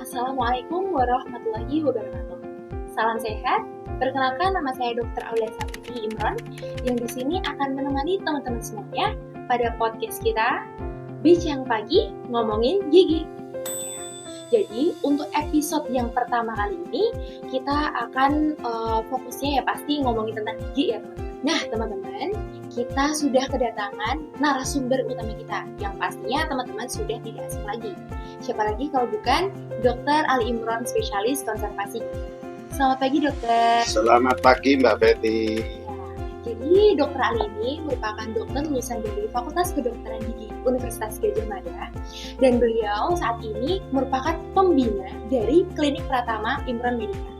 Assalamualaikum warahmatullahi wabarakatuh. Salam sehat. Perkenalkan, nama saya Dr. Aulia Safitri Imron yang di sini akan menemani teman-teman semuanya pada podcast kita Bincang Pagi Ngomongin Gigi. Jadi untuk episode yang pertama kali ini kita akan fokusnya ya pasti ngomongin tentang gigi ya teman-teman. Nah teman-teman, kita sudah kedatangan narasumber utama kita yang pastinya teman-teman sudah tidak asing lagi. Siapa lagi kalau bukan Dr. Ali Imron, spesialis konservasi. Selamat pagi dokter. Selamat pagi Mbak Betty. Jadi Dr. Ali ini merupakan dokter lulusan dari Fakultas Kedokteran Gigi Universitas Gadjah Mada dan beliau saat ini merupakan pembina dari Klinik Pratama Imron Medica.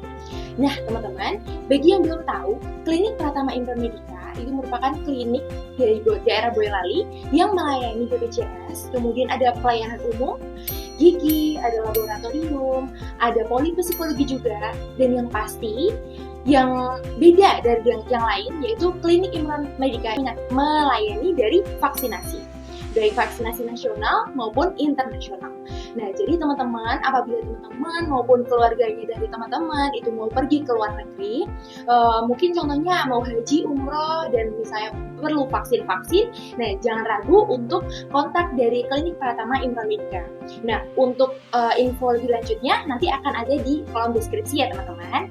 Nah teman-teman, bagi yang belum tahu, Klinik Pratama Imron Medica itu merupakan klinik dari daerah Boyolali yang melayani BPJS, kemudian ada pelayanan umum, gigi, ada laboratorium, ada polipsikologi juga, dan yang pasti yang beda dari yang lain yaitu Klinik Imron Medica melayani dari vaksinasi nasional maupun internasional. Nah, jadi teman-teman, apabila teman-teman maupun keluarganya dari teman-teman itu mau pergi ke luar negeri, mungkin contohnya mau haji, umroh, dan misalnya perlu vaksin, nah jangan ragu untuk kontak dari Klinik Pratama Imron Medica. Nah, untuk info lebih lanjutnya nanti akan ada di kolom deskripsi ya teman-teman.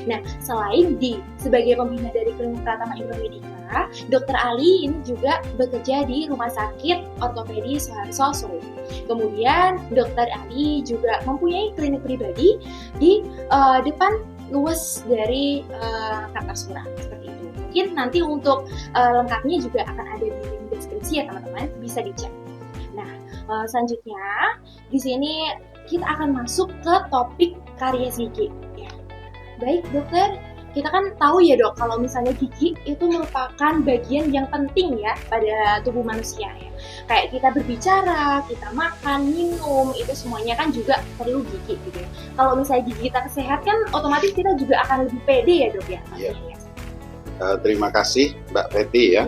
Nah, selain sebagai pembina dari Klinik Pratama Imron Medica, Dr. Ali ini juga bekerja di Rumah Sakit Ortopedi Soeharto Solo. Kemudian Dr. Ali juga mempunyai klinik pribadi di depan luas dari Kartasura seperti itu. Mungkin nanti untuk lengkapnya juga akan ada di link deskripsi ya teman-teman, bisa dicek. Nah, selanjutnya di sini kita akan masuk ke topik karies gigi. Baik dokter, kita kan tahu ya dok, kalau misalnya gigi itu merupakan bagian yang penting ya pada tubuh manusia ya. Kayak kita berbicara, kita makan, minum, itu semuanya kan juga perlu gigi gitu ya. Kalau misalnya gigi kita sehat kan otomatis kita juga akan lebih pede ya dok ya. Iya. Terima kasih Mbak Betty ya.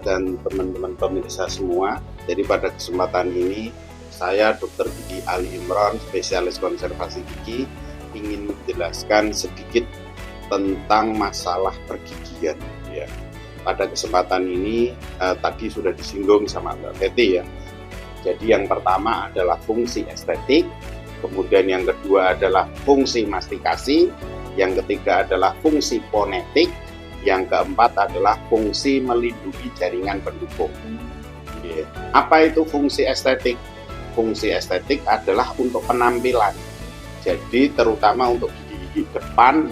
Dan teman-teman pemirsa semua. Jadi pada kesempatan ini saya Dr. Gigi Ali Imron, spesialis konservasi gigi, ingin menjelaskan sedikit tentang masalah pergigian ya. Pada kesempatan ini tadi sudah disinggung sama Mbak Betty ya. Jadi yang pertama adalah fungsi estetik, kemudian yang kedua adalah fungsi mastikasi, yang ketiga adalah fungsi fonetik, yang keempat adalah fungsi melindungi jaringan pendukung. Ya. Apa itu fungsi estetik? Fungsi estetik adalah untuk penampilan. Jadi terutama untuk gigi depan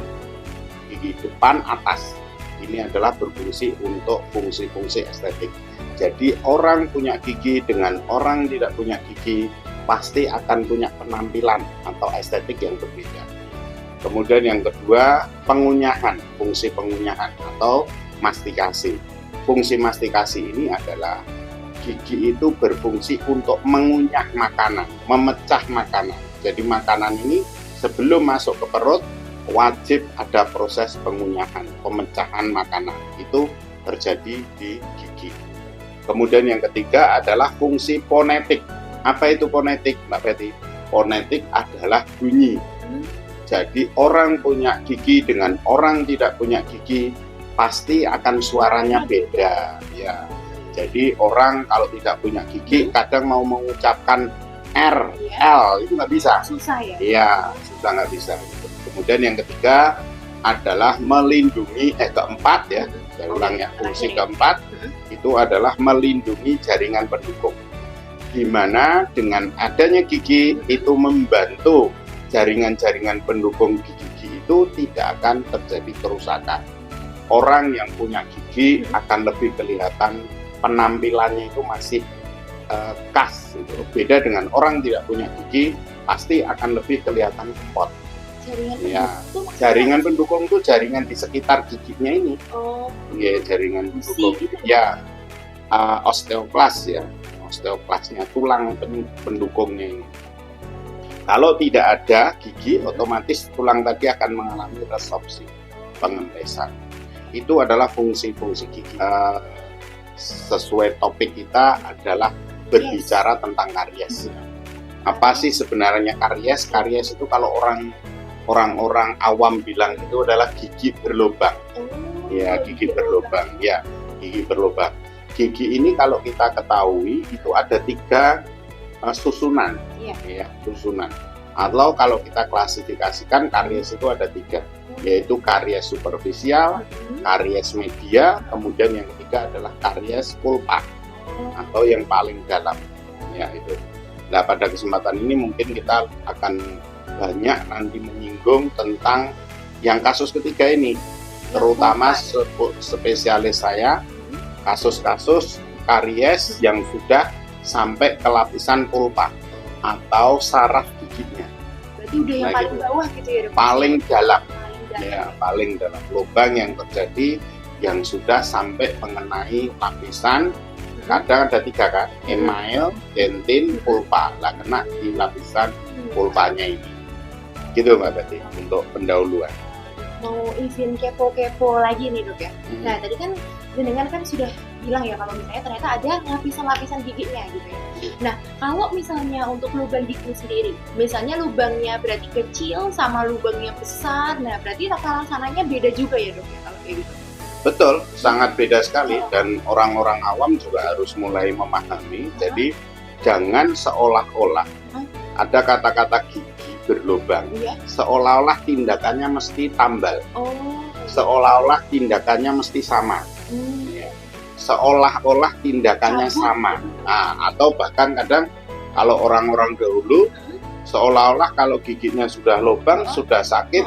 atas, ini adalah berfungsi untuk fungsi-fungsi estetik. Jadi orang punya gigi dengan orang tidak punya gigi pasti akan punya penampilan atau estetik yang berbeda. Kemudian yang kedua, pengunyahan, fungsi pengunyahan atau mastikasi. Fungsi mastikasi ini adalah gigi itu berfungsi untuk mengunyah makanan, memecah makanan. Jadi makanan ini sebelum masuk ke perut wajib ada proses pengunyahan, pemecahan makanan. Itu terjadi di gigi. Kemudian yang ketiga adalah fungsi fonetik. Apa itu fonetik, Mbak Betty? Fonetik adalah bunyi. Jadi orang punya gigi dengan orang tidak punya gigi pasti akan suaranya beda. Ya. Jadi orang kalau tidak punya gigi kadang mau mengucapkan R, L itu nggak bisa. Susah ya? Iya, susah nggak bisa. Kemudian yang ketiga adalah melindungi, keempat ya, saya ulang ya, fungsi keempat itu adalah melindungi jaringan pendukung. Dimana dengan adanya gigi itu membantu jaringan-jaringan pendukung di gigi itu tidak akan terjadi kerusakan. Orang yang punya gigi akan lebih kelihatan penampilannya itu masih khas gitu. Beda dengan orang tidak punya gigi pasti akan lebih kelihatan kempot. Jaringan pendukung itu jaringan di sekitar giginya ini. Iya, jaringan pendukung. Ya, osteoklas ya, osteoklasnya tulang pendukungnya ini. Kalau tidak ada gigi, otomatis tulang tadi akan mengalami resorpsi, pengempesan. Itu adalah fungsi-fungsi gigi. Sesuai topik kita adalah berbicara tentang karies. Apa sih sebenarnya karies? Karies itu kalau orang-orang awam bilang itu adalah gigi berlubang. Ya, gigi berlubang. Ya, gigi berlubang. Gigi ini kalau kita ketahui itu ada 3 susunan. Ya, susunan. Atau kalau kita klasifikasikan karies itu ada 3, yaitu karies superficial, karies media, kemudian yang ketiga adalah karies pulpa atau yang paling dalam. Ya, itu. Nah, pada kesempatan ini mungkin kita akan banyak nanti menyinggung tentang yang kasus ketiga ini, terutama spesialis saya, kasus-kasus karies yang sudah sampai ke lapisan pulpa atau saraf giginya. Berarti udah yang paling bawah gitu ya, Dok? Paling dalam. Ya, paling dalam lubang yang terjadi yang sudah sampai mengenai lapisan. Kadang ada 3 kan, email, dentin, pulpa. Lah kena di lapisan pulpanya ini. Gitu Mbak Betty, untuk pendahuluan. Mau izin kepo-kepo lagi nih, Dok ya. Nah, tadi kan jenengan kan sudah bilang ya kalau misalnya ternyata ada lapisan-lapisan giginya gitu ya. Nah, kalau misalnya untuk lubang gigi sendiri, misalnya lubangnya berarti kecil sama lubangnya besar, nah berarti tata laksananya beda juga ya, Dok ya, kalau kayak gitu? Betul, sangat beda sekali dan orang-orang awam juga harus mulai memahami. Jadi jangan seolah-olah ada kata-kata gigi berlubang, seolah-olah tindakannya mesti tambal, seolah-olah tindakannya mesti sama, seolah-olah tindakannya sama. Nah, atau bahkan kadang kalau orang-orang dahulu seolah-olah kalau giginya sudah lubang, sudah sakit,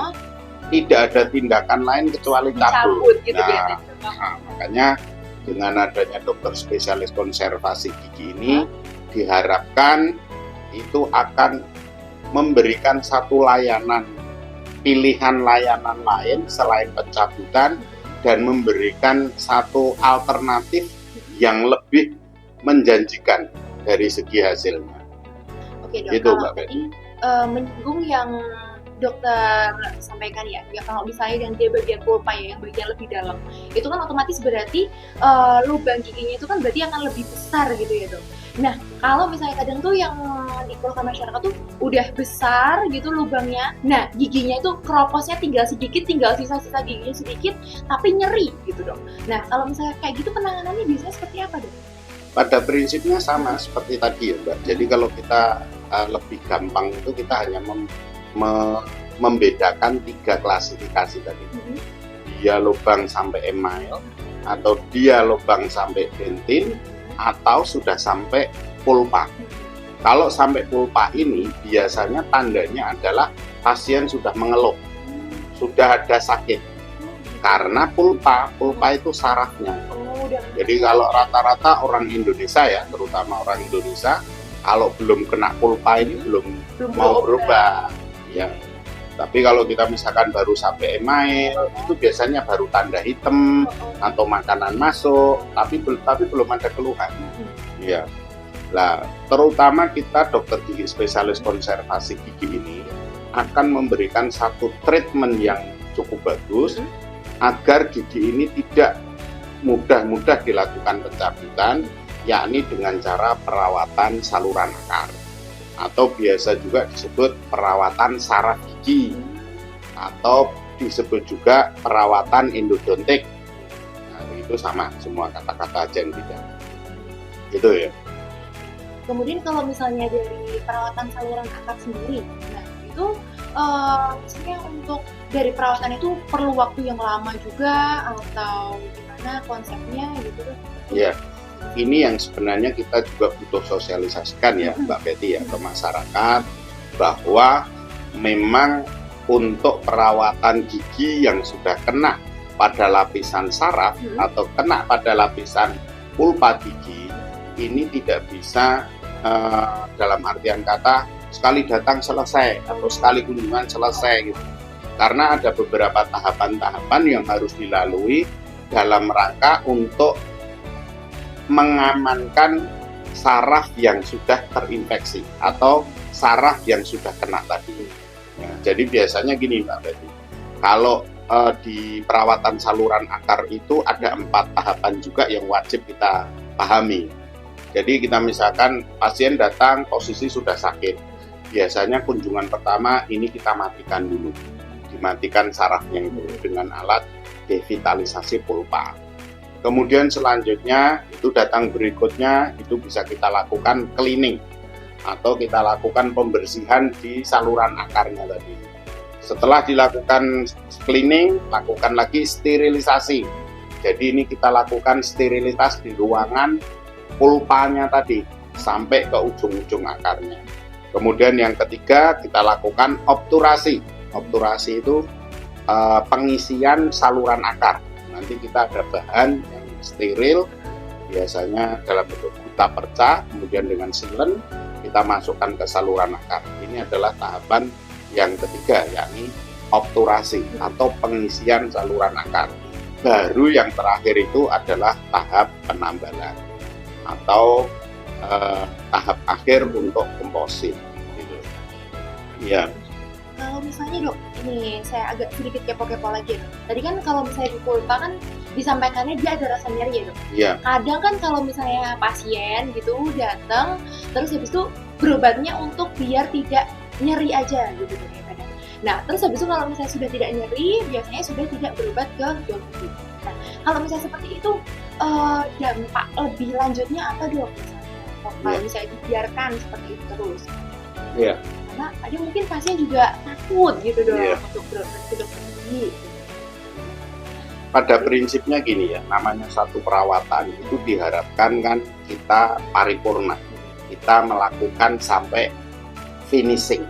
tidak ada tindakan lain kecuali cabut. Gitu Makanya dengan adanya dokter spesialis konservasi gigi ini diharapkan itu akan memberikan satu layanan, pilihan layanan lain selain pencabutan dan memberikan satu alternatif yang lebih menjanjikan dari segi hasilnya. Oke, Dok, gitu, kalau tadi menyinggung yang dokter sampaikan ya kalau misalnya yang dia bagian pulpa ya, yang bagian lebih dalam, itu kan otomatis berarti lubang giginya itu kan berarti akan lebih besar gitu ya, Dok. Nah, kalau misalnya kadang tuh yang dikeluhkan masyarakat tuh udah besar gitu lubangnya, nah giginya itu keroposnya tinggal sedikit, tinggal sisa-sisa giginya sedikit, tapi nyeri gitu, Dok. Nah, kalau misalnya kayak gitu penanganannya biasanya seperti apa, Dok? Pada prinsipnya sama seperti tadi ya, Mbak. Jadi kalau kita lebih gampang itu kita hanya membedakan 3 klasifikasi tadi. Dia lubang sampai email, atau dia lubang sampai dentin, atau sudah sampai pulpa. Kalau sampai pulpa ini biasanya tandanya adalah pasien sudah mengeluh, sudah ada sakit. Karena pulpa itu sarafnya. Jadi kalau rata-rata orang Indonesia ya, terutama orang Indonesia, kalau belum kena pulpa ini belum mau berubah. Ya, tapi kalau kita misalkan baru sampai email, itu biasanya baru tanda hitam atau makanan masuk, tapi belum ada keluhan. Ya, lah terutama kita dokter gigi spesialis konservasi gigi ini akan memberikan satu treatment yang cukup bagus agar gigi ini tidak mudah-mudah dilakukan pencabutan, yakni dengan cara perawatan saluran akar, atau biasa juga disebut perawatan saraf gigi, atau disebut juga perawatan endodontik. Nah, itu sama semua kata-kata aja yang tidak. Gitu ya. Kemudian kalau misalnya dari perawatan saluran akar sendiri, nah itu maksudnya untuk dari perawatan itu perlu waktu yang lama juga atau gimana konsepnya gitu? Iya. Ini yang sebenarnya kita juga butuh sosialisasikan ya Mbak Betty ya ke masyarakat, bahwa memang untuk perawatan gigi yang sudah kena pada lapisan saraf atau kena pada lapisan pulpa gigi ini tidak bisa dalam artian kata sekali datang selesai atau sekali kunjungan selesai gitu. Karena ada beberapa tahapan-tahapan yang harus dilalui dalam rangka untuk mengamankan saraf yang sudah terinfeksi atau saraf yang sudah kena tadi. Ya, jadi biasanya gini Mbak Betty, kalau di perawatan saluran akar itu ada 4 tahapan juga yang wajib kita pahami. Jadi kita misalkan pasien datang posisi sudah sakit, biasanya kunjungan pertama ini kita matikan dulu, dimatikan sarafnya itu dengan alat devitalisasi pulpa. Kemudian selanjutnya itu datang berikutnya itu bisa kita lakukan cleaning atau kita lakukan pembersihan di saluran akarnya tadi. Setelah dilakukan cleaning, lakukan lagi sterilisasi. Jadi ini kita lakukan sterilitas di ruangan pulpanya tadi sampai ke ujung-ujung akarnya. Kemudian yang ketiga kita lakukan obturasi. Obturasi itu pengisian saluran akar. Nanti kita ada bahan yang steril, biasanya dalam bentuk buta perca, kemudian dengan silen kita masukkan ke saluran akar. Ini adalah tahapan yang ketiga, yakni obturasi atau pengisian saluran akar. Baru yang terakhir itu adalah tahap penambalan atau tahap akhir untuk komposit gitu. Ya. Kalau misalnya dok, ini saya agak sedikit kepo-kepo lagi. Tadi kan kalau misalnya di pulpa kan disampaikannya dia ada rasa nyeri ya dok. Iya. Kadang kan kalau misalnya pasien gitu datang, terus habis itu berobatnya untuk biar tidak nyeri aja gitu dok ya kadang. Nah terus habis itu kalau misalnya sudah tidak nyeri, biasanya sudah tidak berobat ke dokter. Nah kalau misalnya seperti itu dampak lebih lanjutnya apa dok? Kalau misalnya dibiarkan seperti itu terus. Iya. Karena ada mungkin pasien juga takut gitu dong untuk berobat ke dokter gigi. Pada prinsipnya gini ya, namanya satu perawatan itu diharapkan kan kita paripurna, kita melakukan sampai finishing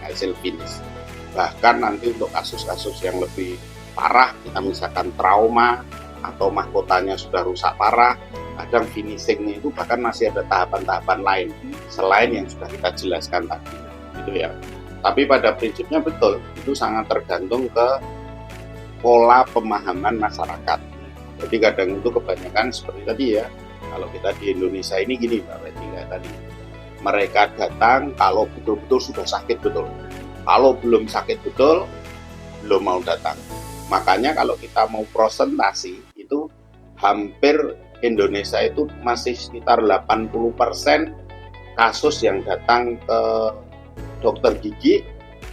hasil finish. Bahkan nanti untuk kasus-kasus yang lebih parah, kita misalkan trauma atau mahkotanya sudah rusak parah, kadang finishingnya itu bahkan masih ada tahapan-tahapan lain selain yang sudah kita jelaskan tadi, gitu ya. Tapi pada prinsipnya betul, itu sangat tergantung ke pola pemahaman masyarakat. Jadi kadang itu kebanyakan seperti tadi ya, kalau kita di Indonesia ini gini Mbak Betty kayak tadi, mereka datang kalau betul-betul sudah sakit betul, kalau belum sakit betul belum mau datang. Makanya kalau kita mau presentasi itu hampir Indonesia itu masih sekitar 80% kasus yang datang ke dokter gigi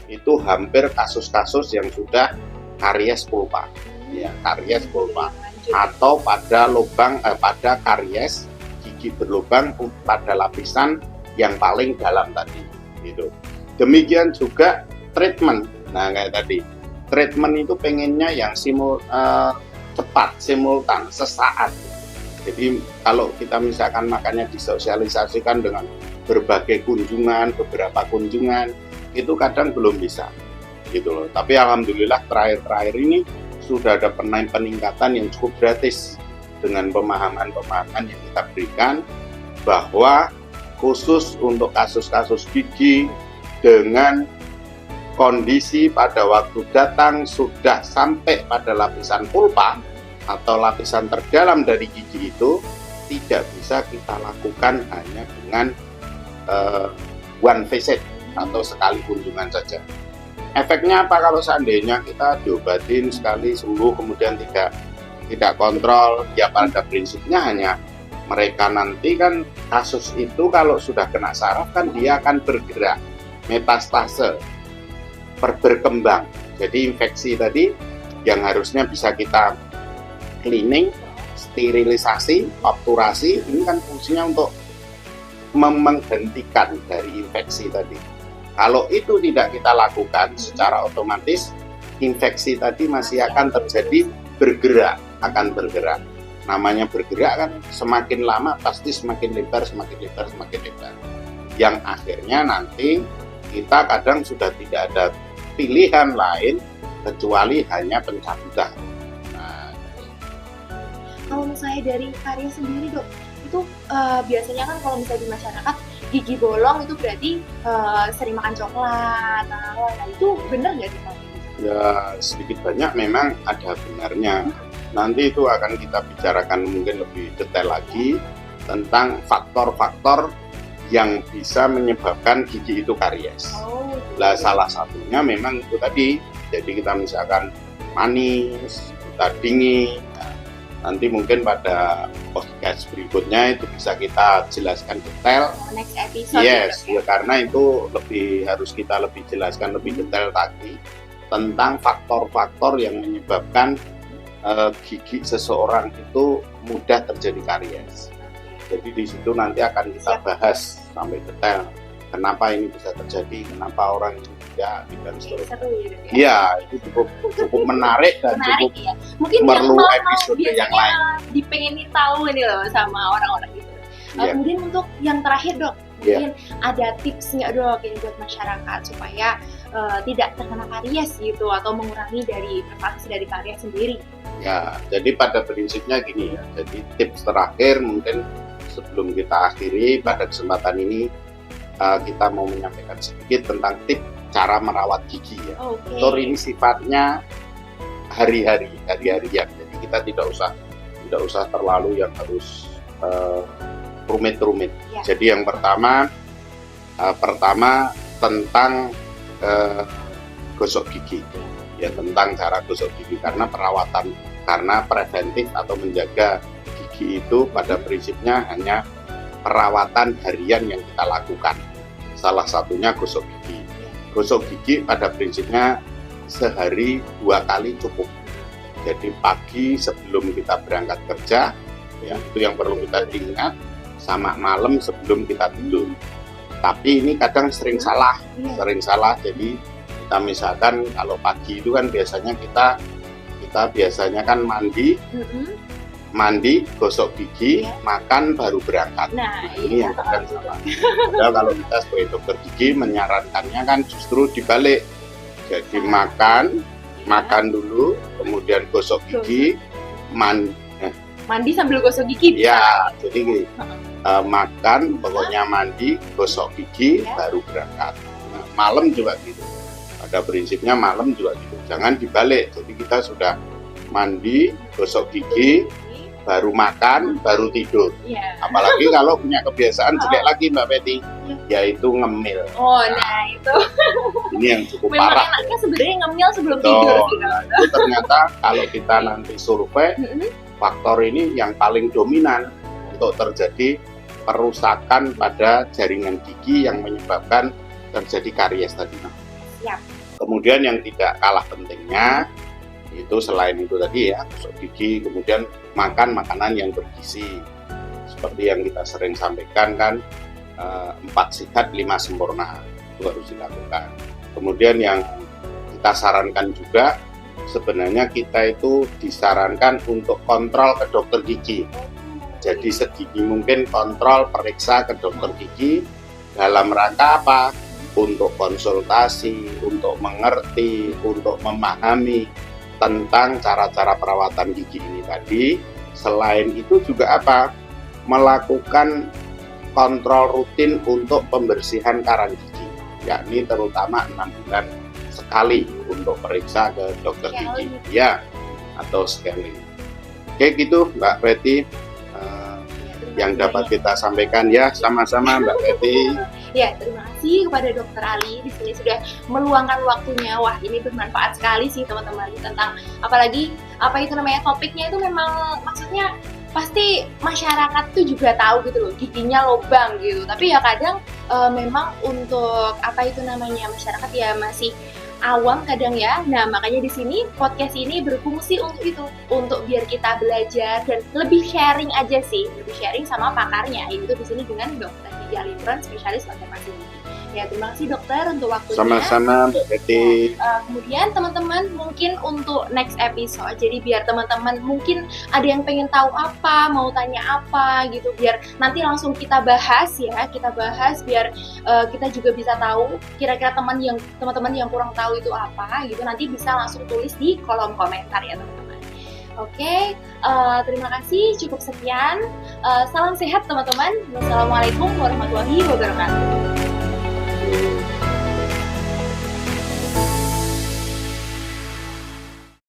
itu hampir kasus-kasus yang sudah karies pulpa, ya karies pulpa atau pada pada karies gigi berlubang pada lapisan yang paling dalam tadi, gitu. Demikian juga treatment. Nah kayak tadi, treatment itu pengennya yang cepat, simultan, sesaat. Jadi kalau kita misalkan makanya disosialisasikan dengan berbagai kunjungan, beberapa kunjungan, itu kadang belum bisa, gitu loh. Tapi alhamdulillah terakhir ini sudah ada peningkatan yang cukup gratis dengan pemahaman-pemahaman yang kita berikan bahwa khusus untuk kasus-kasus gigi dengan kondisi pada waktu datang sudah sampai pada lapisan pulpa atau lapisan terdalam dari gigi itu tidak bisa kita lakukan hanya dengan one visit atau sekali kunjungan saja. Efeknya apa kalau seandainya kita diobatin sekali sembuh kemudian tidak kontrol? Ya pada prinsipnya hanya mereka nanti kan kasus itu kalau sudah kena saraf kan dia akan bergerak metastase berkembang. Jadi infeksi tadi yang harusnya bisa kita cleaning, sterilisasi, obturasi, ini kan fungsinya untuk menghentikan dari infeksi tadi. Kalau itu tidak kita lakukan secara otomatis, infeksi tadi masih akan terjadi akan bergerak. Namanya bergerak kan semakin lama pasti semakin lebar. Yang akhirnya nanti kita kadang sudah tidak ada pilihan lain kecuali hanya pencabutan. Nah, kalau misalnya dari karies sendiri dok, itu biasanya kan kalau misalnya di masyarakat gigi bolong itu berarti sering makan coklat. Nah itu benar nggak sih? Ya sedikit banyak memang ada benarnya. Nanti itu akan kita bicarakan mungkin lebih detail lagi tentang faktor-faktor yang bisa menyebabkan gigi itu karies. Nah, salah satunya memang itu tadi. Jadi kita misalkan manis, kita dingin, Nanti mungkin pada podcast berikutnya itu bisa kita jelaskan detail. Next episode. Yes, ya karena itu harus kita lebih jelaskan lebih detail lagi tentang faktor-faktor yang menyebabkan gigi seseorang itu mudah terjadi karies. Jadi di situ nanti akan kita bahas sampai detail kenapa ini bisa terjadi, kenapa orang ini tidak seterusnya. Seru ya. Iya, itu cukup menarik dan menarik, cukup ya. Mungkin perlu yang episode yang lain. Dipengenin tahu ini loh sama orang-orang gitu. Kemudian untuk yang terakhir dok, mungkin ada tips nggak dok ini buat masyarakat supaya tidak terkena karies gitu atau mengurangi dari prevalensi dari karies sendiri? Ya, jadi pada prinsipnya gini ya. Jadi tips terakhir mungkin sebelum kita akhiri pada kesempatan ini kita mau menyampaikan sedikit tentang tips cara merawat gigi ya. Dokter ini sifatnya hari-harian. Jadi kita tidak usah terlalu yang harus rumit-rumit. Ya. Jadi yang pertama tentang gosok gigi. Ya, tentang cara gosok gigi karena preventif atau menjaga gigi itu pada prinsipnya hanya perawatan harian yang kita lakukan. Salah satunya gosok gigi. Gosok gigi pada prinsipnya sehari 2 kali cukup. Jadi pagi sebelum kita berangkat kerja, ya itu yang perlu kita ingat, sama malam sebelum kita tidur. Tapi ini kadang sering salah. Jadi kita misalkan kalau pagi itu kan biasanya kita biasanya kan mandi, gosok gigi, makan baru berangkat. Nah, ini yang kadang salah. Padahal kalau kita sebagai dokter gigi menyarankannya kan justru dibalik. Jadi makan dulu, kemudian gosok gigi, mandi sambil gosok gigi. Ya, jadi makan, pokoknya mandi, gosok gigi, baru berangkat. Nah, malam juga gitu. Pada prinsipnya malam juga gitu. Jangan dibalik. Jadi kita sudah mandi, gosok gigi, baru makan, baru tidur. Apalagi kalau punya kebiasaan jelek lagi Mbak Betty, yaitu ngemil. Nah itu. Ini yang cukup memang parah. Enaknya sebenarnya ngemil sebelum tidur. Itu ternyata kalau kita nanti survei, faktor ini yang paling dominan untuk terjadi perusakan pada jaringan gigi yang menyebabkan terjadi karies tadi. Kemudian yang tidak kalah pentingnya itu selain itu tadi ya, gosok gigi, kemudian makan makanan yang bergizi seperti yang kita sering sampaikan kan, 4 sehat 5 sempurna itu harus dilakukan. Kemudian yang kita sarankan juga sebenarnya kita itu disarankan untuk kontrol ke dokter gigi. Jadi sedini mungkin kontrol periksa ke dokter gigi dalam rangka apa? Untuk konsultasi, untuk mengerti, untuk memahami tentang cara-cara perawatan gigi ini tadi. Selain itu juga apa? Melakukan kontrol rutin untuk pembersihan karang gigi, yakni terutama 6 bulan sekali untuk periksa ke dokter gigi ya, atau scaling. Oke gitu Mbak Betty, yang dapat kita sampaikan ya. Sama-sama Mbak Betty. Ya, terima kasih kepada Dokter Ali di sini sudah meluangkan waktunya. Wah, ini bermanfaat sekali sih teman-teman, tentang apalagi topiknya itu memang maksudnya pasti masyarakat tuh juga tahu gitu loh, giginya lobang gitu. Tapi ya kadang memang untuk masyarakat ya masih awam kadang ya. Nah, makanya di sini podcast ini berfungsi untuk itu, untuk biar kita belajar dan lebih sharing aja sih, lebih sharing sama pakarnya, yaitu di sini dengan Dokter Gigi Alindron, spesialis konservasi gigi. Ya, terima kasih dokter untuk waktunya. Sama-sama Mbak Betty. Kemudian teman-teman mungkin untuk next episode, jadi biar teman-teman mungkin ada yang pengen tahu apa, mau tanya apa gitu, biar nanti langsung kita bahas biar kita juga bisa tahu kira-kira teman-teman yang kurang tahu itu apa gitu, nanti bisa langsung tulis di kolom komentar ya teman-teman. Oke, terima kasih, cukup sekian. Salam sehat teman-teman. Wassalamualaikum warahmatullahi wabarakatuh.